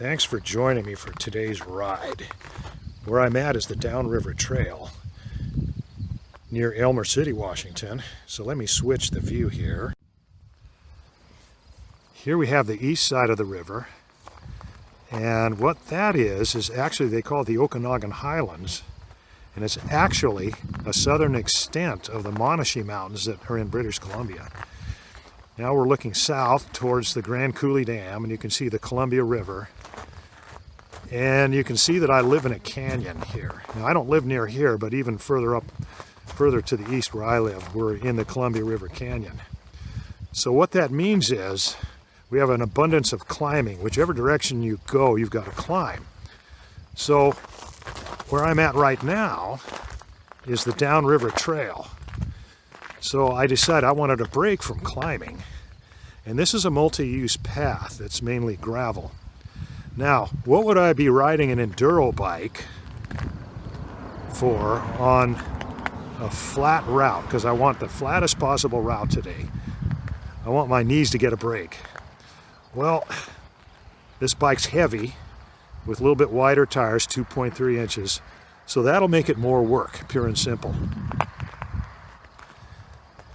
Thanks for joining me for today's ride. Where I'm at is the Downriver Trail near Elmer City, Washington. So let me switch the view here. Here we have the east side of the river. And what that is actually they call it the Okanagan Highlands. And it's actually a southern extent of the Monashee Mountains that are in British Columbia. Now we're looking south towards the Grand Coulee Dam, and you can see the Columbia River. And you can see that I live in a canyon here. Now I don't live near here, but even further to the east where I live, we're in the Columbia River Canyon. So what that means is we have an abundance of climbing. Whichever direction you go, you've got to climb. So where I'm at right now is the Downriver Trail. So I decided I wanted a break from climbing. And this is a multi-use path that's mainly gravel. Now, what would I be riding an enduro bike for on a flat route? Because I want the flattest possible route today. I want my knees to get a break. Well, this bike's heavy with a little bit wider tires, 2.3 inches. So that'll make it more work, pure and simple.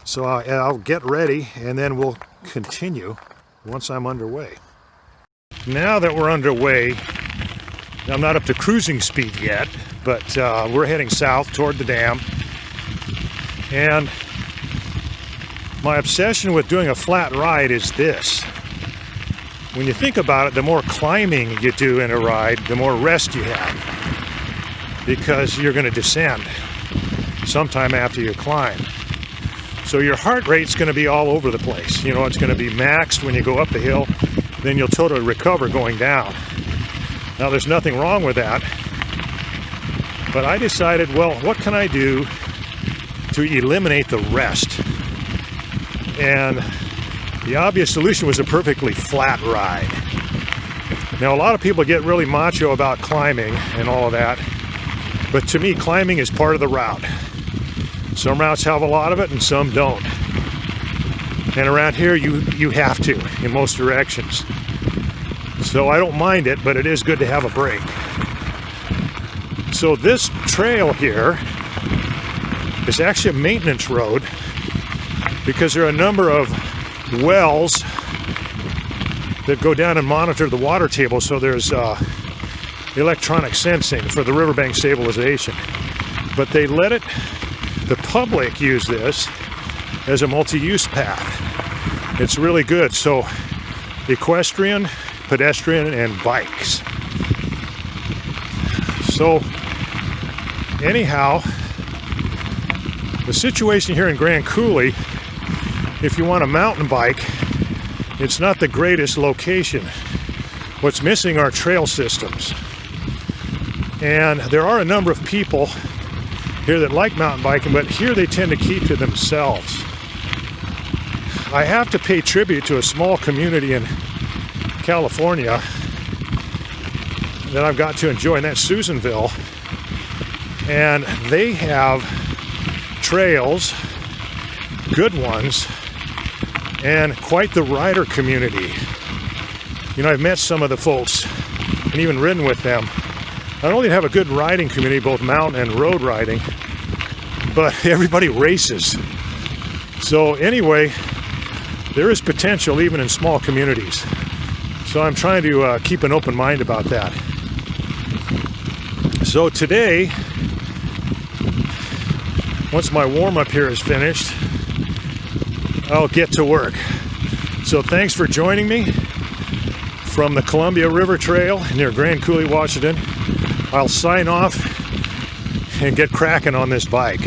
So I'll get ready and then we'll continue once I'm underway. Now that we're underway, I'm not up to cruising speed yet, but we're heading south toward the dam. And my obsession with doing a flat ride is this. When you think about it, the more climbing you do in a ride, the more rest you have, because you're going to descend sometime after you climb. So your heart rate's going to be all over the place. You know, it's going to be maxed when you go up the hill, then you'll totally recover going down. Now there's nothing wrong with that, but I decided, well, what can I do to eliminate the rest? And the obvious solution was a perfectly flat ride. Now a lot of people get really macho about climbing and all of that, but to me climbing is part of the route. Some routes have a lot of it and some don't. And around here you have to in most directions. So I don't mind it, but it is good to have a break. So this trail here is actually a maintenance road because there are a number of wells that go down and monitor the water table. So there's electronic sensing for the riverbank stabilization. But they let the public use this as a multi-use path. It's really good. So equestrian, pedestrian, and bikes. So anyhow, the situation here in Grand Coulee, if you want a mountain bike, it's not the greatest location. What's missing are trail systems. And there are a number of people here that like mountain biking, but here they tend to keep to themselves. I have to pay tribute to a small community in California that I've got to enjoy, and that's Susanville. And they have trails, good ones, and quite the rider community. You know, I've met some of the folks and even ridden with them. Not only have a good riding community, both mountain and road riding, but everybody races. So anyway, there is potential even in small communities. So I'm trying to keep an open mind about that. So today, once my warm-up here is finished, I'll get to work. So thanks for joining me from the Columbia River Trail near Grand Coulee, Washington. I'll sign off and get cracking on this bike.